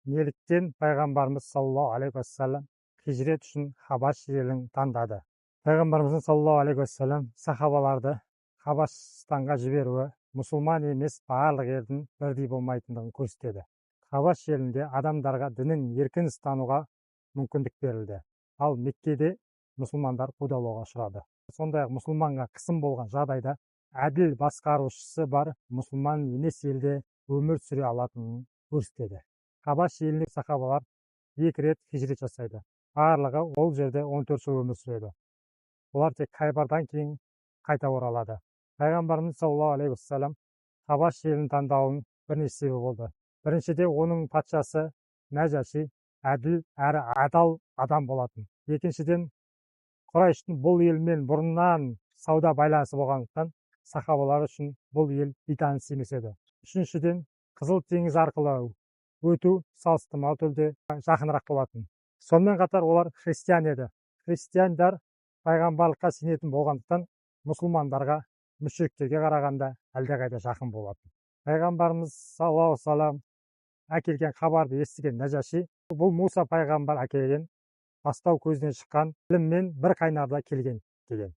Неліктен пайғамбарымыз саллаллаху алейхи уассалам хижрет үшін Хабаш елін таңдады? Пайғамбарымыздың саллаллаху алейхи уассалам сахабаларды Хабашстанға жіберуі мұсылман емес барлық елдің бірдей болмайтындығын көрсетеді. Хабаш елінде адамдарға дінін еркін ұстануға мүмкіндік берілді. Ал Меккеде мұсылмандар қудалауға ұшырады. Сондай-ақ мұсылманға қысым болған жағдайда әділ басқарушысы бар мұсылман емес елде өмір сүре алатынын көрсетеді. Хабаш еліне сахабалар 2 рет хижрет жасайды. Барлығы ол жерде 14 жыл өмір сүреді. Олар тек Хайбардан кейін қайта оралады. Пайғамбарымыз саллаллаху алейхи уассалам Хабаш елін таңдауының бірнеше себебі болды. Біріншіде, оның патшасы Нәжаши әділ әрі адал адам болатын. Екіншіден, Құрайштың бұл елмен бұрыннан сауда байланысы болғандықтан сахабалар үшін бұл ел бейтаныс емес еді. Үшіншіден, Қызыл теңіз арқылы өту салыстырмалы түрде жақынырақ болатын. Сонымен қатар олар христиан еді. Христиандар пайғамбарлыққа сенетін болғандықтан мұсылмандарға, мүшриктерге қарағанда әлдеқайда жақын болатын. Пайғамбарымыз саллаллаху алейхи уассалам әкелген хабарды естіген Нәжаши бұл Муса пайғамбар әкелген бастау көзінен шыққан іліммен бір қайнарда келген деген.